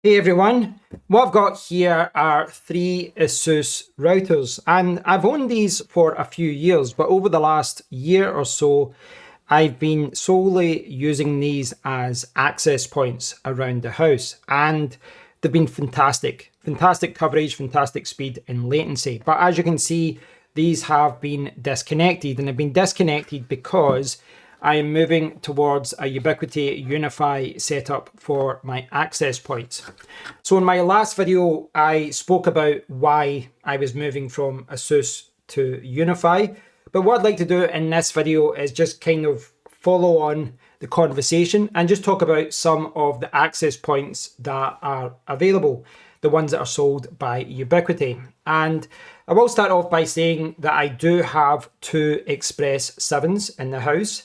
Hey everyone, what I've got here are three ASUS routers, and I've owned these for a few years, but over the last year or so I've been solely using these as access points around the house, and they've been fantastic. Fantastic coverage, fantastic speed and latency. But as you can see, these have been disconnected, and they've been disconnected because I am moving towards a Ubiquiti UniFi setup for my access points. So in my last video, I spoke about why I was moving from ASUS to UniFi. But what I'd like to do in this video is just kind of follow on the conversation and just talk about some of the access points that are available, the ones that are sold by Ubiquiti. And I will start off by saying that I do have two Express 7s in the house.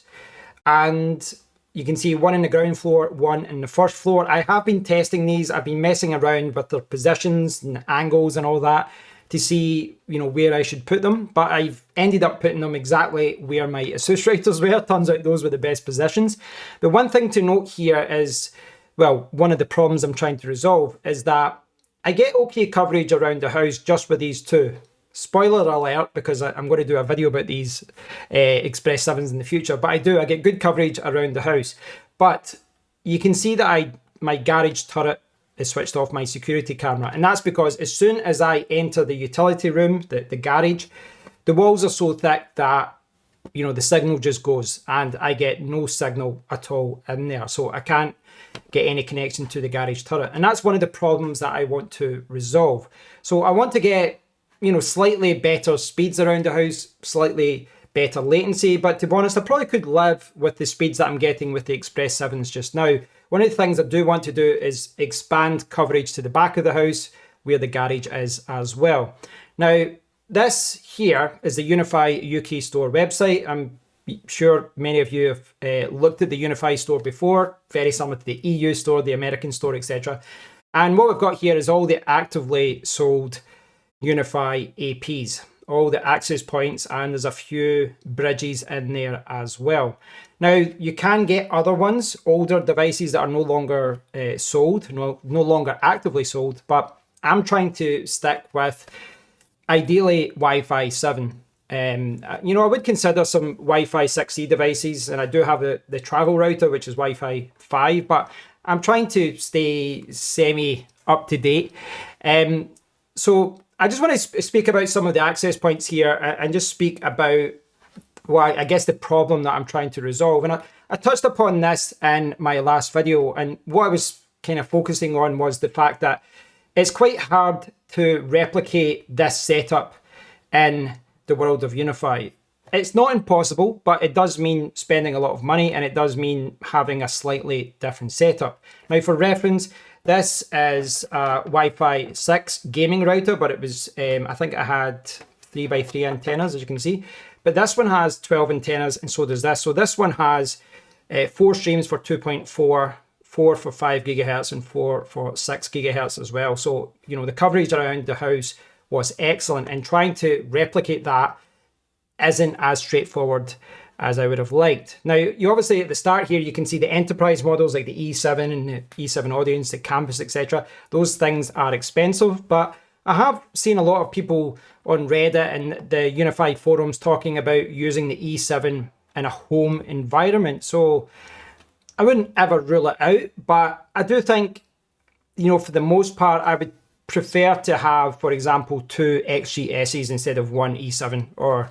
And you can see one in the ground floor, one in the first floor. I have been testing these. I've been messing around with their positions and angles and all that to see, where I should put them. But I've ended up putting them exactly where my ASUS routers were. Turns out those were the best positions. The one thing to note here is, well, one of the problems I'm trying to resolve is that I get okay coverage around the house just with these two. Spoiler alert, because I'm going to do a video about these Express 7s in the future, but I get good coverage around the house. But you can see that my garage turret is switched off my security camera, and that's because as soon as I enter the utility room, the garage, the walls are so thick that the signal just goes, and I get no signal at all in there, so I can't get any connection to the garage turret. And that's one of the problems that I want to resolve. So I want to get slightly better speeds around the house, slightly better latency. But to be honest, I probably could live with the speeds that I'm getting with the Express 7s just now. One of the things I do want to do is expand coverage to the back of the house where the garage is as well. Now, this here is the UniFi UK store website. I'm sure many of you have looked at the UniFi store before, very similar to the EU store, the American store, etc. And what we've got here is all the actively sold UniFi APs, all the access points, and there's a few bridges in there as well. Now, you can get other ones, older devices that are no longer sold, no longer actively sold, but I'm trying to stick with ideally Wi-Fi 7. I would consider some Wi-Fi 6E devices, and I do have the travel router, which is Wi-Fi 5, but I'm trying to stay semi up to date. So I just want to speak about some of the access points here and just speak about why I guess the problem that I'm trying to resolve. And I touched upon this in my last video, and what I was kind of focusing on was the fact that it's quite hard to replicate this setup in the world of UniFi. It's not impossible, but it does mean spending a lot of money, and it does mean having a slightly different setup. Now, for reference, this is a Wi-Fi 6 gaming router, but it was, I think it had 3x3 antennas, as you can see. But this one has 12 antennas, and so does this. So this one has 4 streams for 2.4, 4 for 5 gigahertz, and 4 for 6 gigahertz as well. So, the coverage around the house was excellent, and trying to replicate that isn't as straightforward as I would have liked. Now, you obviously at the start here, you can see the enterprise models like the E7 and the E7 Audience, the Campus, etc. Those things are expensive, but I have seen a lot of people on Reddit and the UniFi forums talking about using the E7 in a home environment. So I wouldn't ever rule it out, but I do think, for the most part, I would prefer to have, for example, 2 XGSs instead of 1 E7, or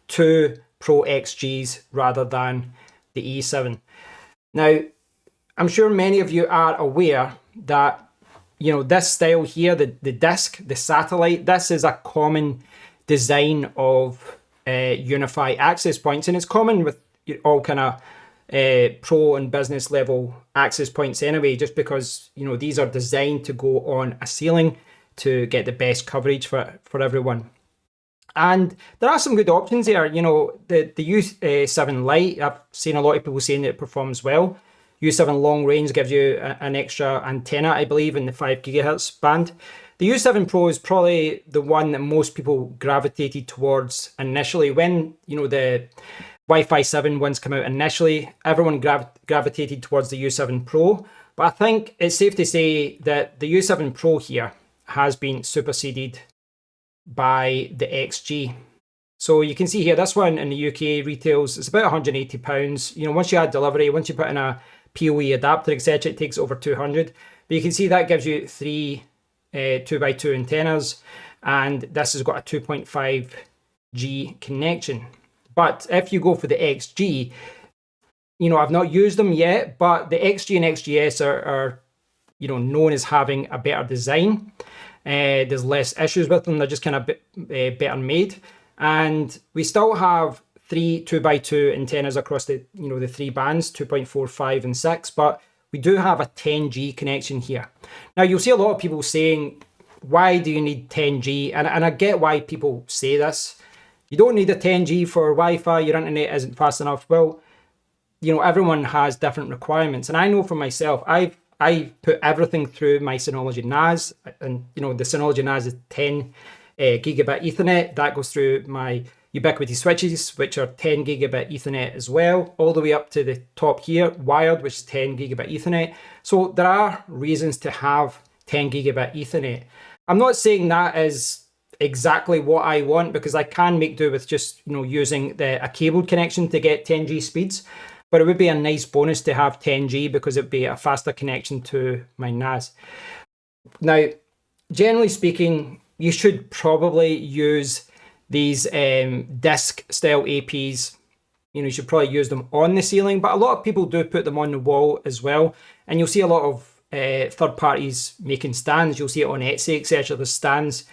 2 Pro XGs rather than the E7. Now, I'm sure many of you are aware that, this style here, the disc, the satellite, this is a common design of UniFi access points, and it's common with all kind of pro and business level access points anyway, just because, these are designed to go on a ceiling to get the best coverage for everyone. And there are some good options there. The U7 Lite, I've seen a lot of people saying that it performs well. U7 Long Range gives you an extra antenna, I believe, in the 5 gigahertz band. The U7 Pro is probably the one that most people gravitated towards initially. When, the Wi-Fi 7 ones come out initially, everyone gravitated towards the U7 Pro. But I think it's safe to say that the U7 Pro here has been superseded by the XG. So you can see here, this one in the UK retails, it's about £180. You know, once you add delivery, once you put in a PoE adapter, etc., it takes over 200. But you can see that gives you three 2x2 antennas, and this has got a 2.5G connection. But if you go for the XG, you know, I've not used them yet, but the XG and XGS are you know, known as having a better design. There's less issues with them. They're just kind of better made. And we still have three 2x2 antennas across the, you know, the three bands, 2.4, 5, and 6, but we do have a 10G connection here. Now, you'll see a lot of people saying, why do you need 10G? And I get why people say this. You don't need a 10G for Wi-Fi, your internet isn't fast enough. Well, you know, everyone has different requirements. And I know for myself, I put everything through my Synology NAS, and, you know, the Synology NAS is 10 gigabit Ethernet. That goes through my Ubiquiti switches, which are 10 gigabit Ethernet as well, all the way up to the top here, wired, which is 10 gigabit Ethernet. So there are reasons to have 10 gigabit Ethernet. I'm not saying that is exactly what I want, because I can make do with just, you know, using a cabled connection to get 10G speeds. But it would be a nice bonus to have 10G because it'd be a faster connection to my NAS. Now, generally speaking, you should probably use these disc style APs. You know, you should probably use them on the ceiling, but a lot of people do put them on the wall as well. And you'll see a lot of third parties making stands. You'll see it on Etsy, etc. There's stands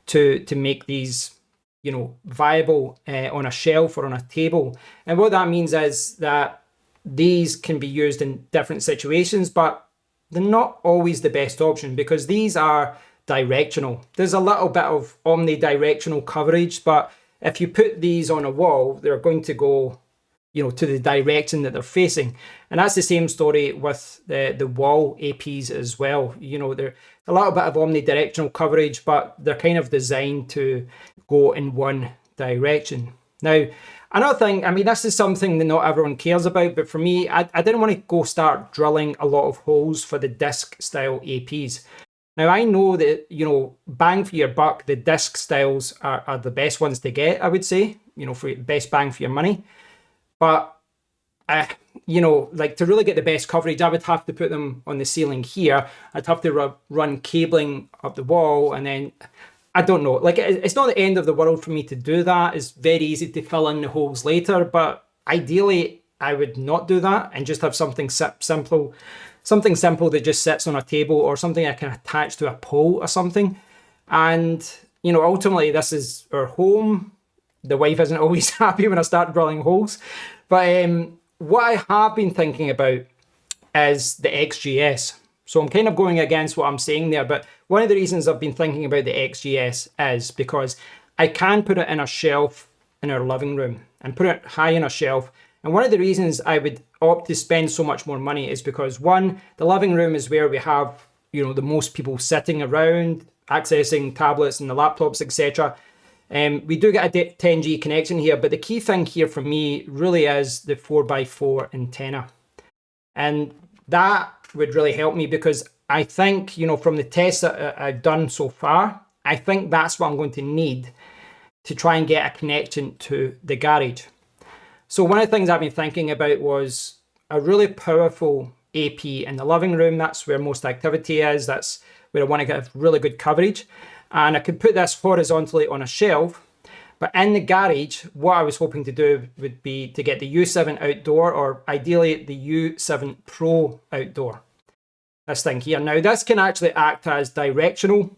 to make these, you know, viable on a shelf or on a table. And what that means is that these can be used in different situations, but they're not always the best option because these are directional. There's a little bit of omnidirectional coverage, but if you put these on a wall, they're going to go, you know, to the direction that they're facing. And that's the same story with the wall APs as well. You know, they're a little bit of omnidirectional coverage, but they're kind of designed to go in one direction. Now, another thing, I mean, this is something that not everyone cares about, but for me, I didn't want to go start drilling a lot of holes for the disc style APs. Now, I know that, you know, bang for your buck, the disc styles are the best ones to get, I would say, you know, for best bang for your money. But, you know, like to really get the best coverage, I would have to put them on the ceiling here. I'd have to run cabling up the wall, and then, I don't know, like it's not the end of the world for me to do that. It's very easy to fill in the holes later, but ideally I would not do that and just have something simple that just sits on a table or something I can attach to a pole or something. And, you know, ultimately this is our home. The wife isn't always happy when I start drilling holes. But what I have been thinking about is the XGS. So I'm kind of going against what I'm saying there, but one of the reasons I've been thinking about the XGS is because I can put it in a shelf in our living room and put it high on a shelf. And one of the reasons I would opt to spend so much more money is because, one, the living room is where we have, you know, the most people sitting around, accessing tablets and the laptops, etc. We do get a 10G connection here, but the key thing here for me really is the 4x4 antenna. And that would really help me because I think, you know, from the tests that I've done so far, I think that's what I'm going to need to try and get a connection to the garage. So one of the things I've been thinking about was a really powerful AP in the living room. That's where most activity is. That's where I want to get really good coverage. And I could put this horizontally on a shelf. But in the garage, what I was hoping to do would be to get the U7 outdoor, or ideally the U7 Pro outdoor. This thing here. Now this can actually act as directional,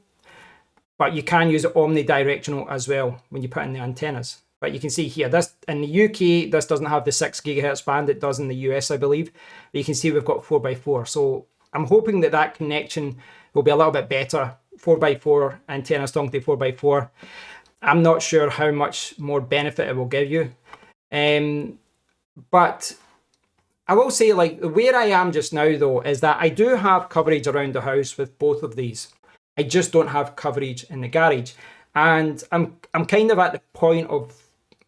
but you can use it omnidirectional as well when you put in the antennas. But you can see here, this in the UK, this doesn't have the 6 gigahertz band. It does in the US, I believe. But you can see we've got 4x4. So I'm hoping that that connection will be a little bit better. 4x4 antennas talking to 4x4. I'm not sure how much more benefit it will give you. But I will say, like, where I am just now, though, is that I do have coverage around the house with both of these. I just don't have coverage in the garage. And I'm kind of at the point of,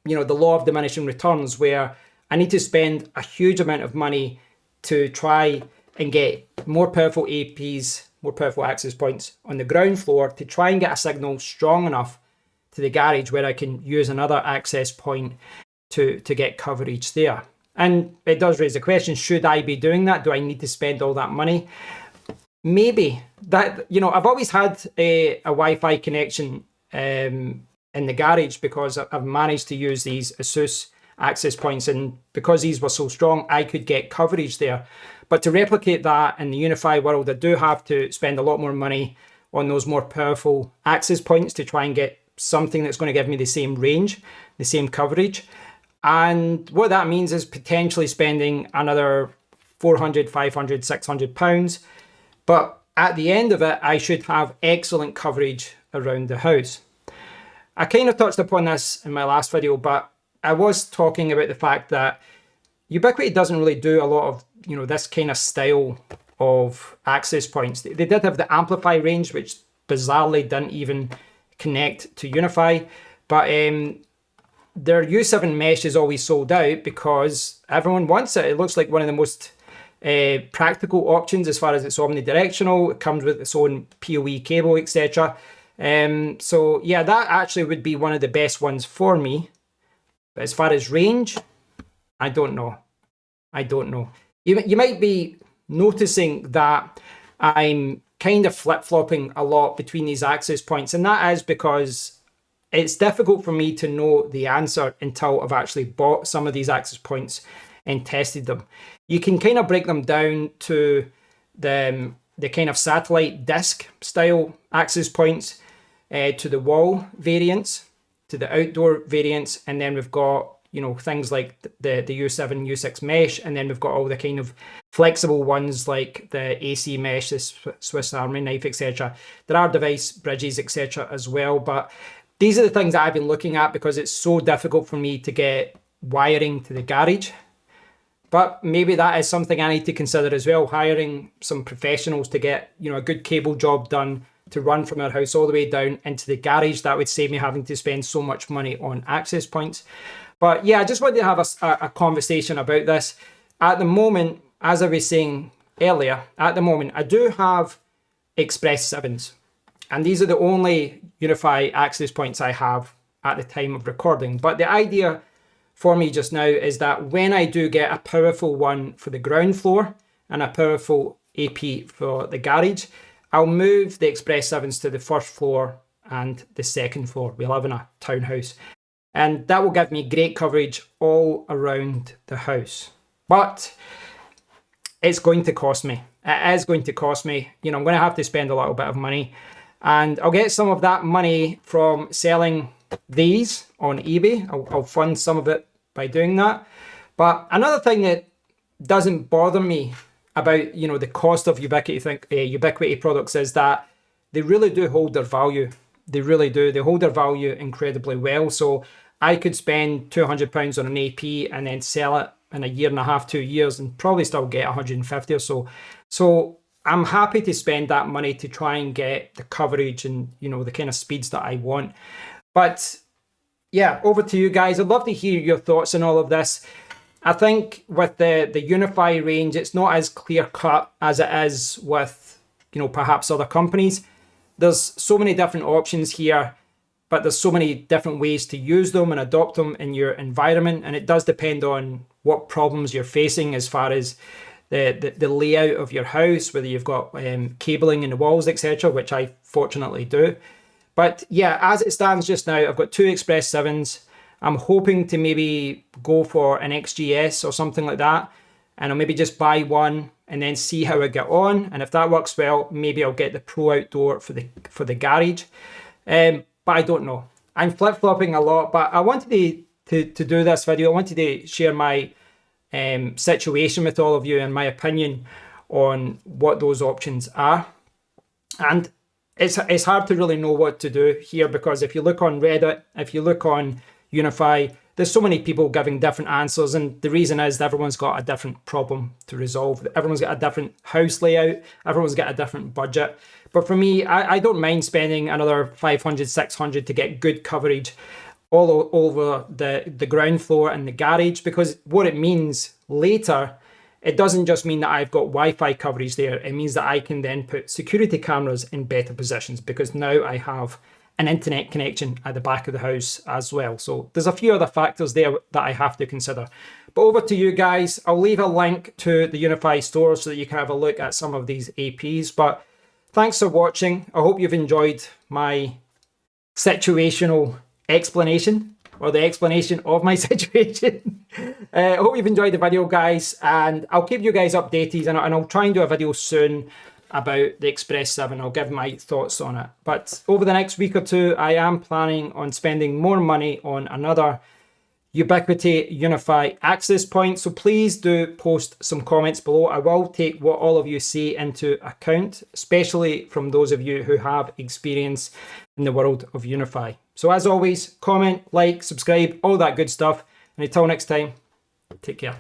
you know, the law of diminishing returns, where I need to spend a huge amount of money to try and get more powerful APs, more powerful access points on the ground floor to try and get a signal strong enough to the garage where I can use another access point to get coverage there. And it does raise the question, should I be doing that? Do I need to spend all that money? Maybe. That, I've always had a Wi-Fi connection in the garage because I've managed to use these ASUS access points, and because these were so strong, I could get coverage there. But to replicate that in the UniFi world, I do have to spend a lot more money on those more powerful access points to try and get something that's going to give me the same range, the same coverage. And what that means is potentially spending another 400, 500, 600 pounds. But at the end of it, I should have excellent coverage around the house. I kind of touched upon this in my last video, but I was talking about the fact that Ubiquiti doesn't really do a lot of, this kind of style of access points. They did have the Amplify range, which bizarrely didn't even connect to UniFi, but their U7 mesh is always sold out because everyone wants it. It looks like one of the most practical options as far as it's omnidirectional. It comes with its own PoE cable, etc. So yeah, that actually would be one of the best ones for me. But as far as range, I don't know. You might be noticing that I'm kind of flip-flopping a lot between these access points, and that is because it's difficult for me to know the answer until I've actually bought some of these access points and tested them. You can kind of break them down to the kind of satellite disc style access points, to the wall variants, to the outdoor variants, and then we've got things like the U7, U6 mesh, and then we've got all the kind of flexible ones like the AC mesh, the Swiss Army knife, etc. There are device bridges, etc. as well, but these are the things that I've been looking at because it's so difficult for me to get wiring to the garage. But maybe that is something I need to consider as well, hiring some professionals to get a good cable job done to run from our house all the way down into the garage. That would save me having to spend so much money on access points. But yeah, I just wanted to have a conversation about this. At the moment, as I was saying earlier, I do have Express 7s. And these are the only UniFi access points I have at the time of recording. But the idea for me just now is that when I do get a powerful one for the ground floor and a powerful AP for the garage, I'll move the Express 7s to the first floor and the second floor. We live in a townhouse. And that will give me great coverage all around the house. But it's going to cost me. It is going to cost me. I'm going to have to spend a little bit of money. And I'll get some of that money from selling these on eBay. I'll fund some of it by doing that. But another thing that doesn't bother me about the cost of Ubiquiti products is that they really do hold their value. They really do. They hold their value incredibly well. So I could spend £200 on an AP and then sell it in a year and a half, 2 years, and probably still get 150 or so. So I'm happy to spend that money to try and get the coverage and the kind of speeds that I want. But yeah, over to you guys. I'd love to hear your thoughts on all of this. I think with the UniFi range, it's not as clear cut as it is with perhaps other companies. There's so many different options here, but there's so many different ways to use them and adopt them in your environment, and it does depend on what problems you're facing as far as the layout of your house, whether you've got cabling in the walls, etc., which I fortunately do. But yeah, as it stands just now, I've got two Express 7s. I'm hoping to maybe go for an XGS or something like that, and I'll maybe just buy one and then see how I get on. And if that works well, maybe I'll get the Pro Outdoor for the garage. But I don't know. I'm flip-flopping a lot, but I wanted to do this video. I wanted to share my situation with all of you and my opinion on what those options are. And it's hard to really know what to do here, because if you look on Reddit, if you look on UniFi, there's so many people giving different answers, and the reason is that everyone's got a different problem to resolve. Everyone's got a different house layout, everyone's got a different budget. But for me, I don't mind spending another 500, 600 to get good coverage all over the ground floor and the garage, because what it means later it doesn't just mean that I've got Wi-Fi coverage there. It means that I can then put security cameras in better positions because now I have an internet connection at the back of the house as well. So there's a few other factors there that I have to consider. But over to you guys. I'll leave a link to the UniFi store so that you can have a look at some of these APs. But thanks for watching. I hope you've enjoyed my situational explanation, or the explanation of my situation. I hope you've enjoyed the video, guys, and I'll keep you guys updated, and I'll try and do a video soon about the Express 7. I'll give my thoughts on it. But over the next week or two, I am planning on spending more money on another Ubiquiti UniFi access point. So please do post some comments below. I will take what all of you say into account, especially from those of you who have experience in the world of UniFi. So as always, comment, like, subscribe, all that good stuff. And until next time, take care.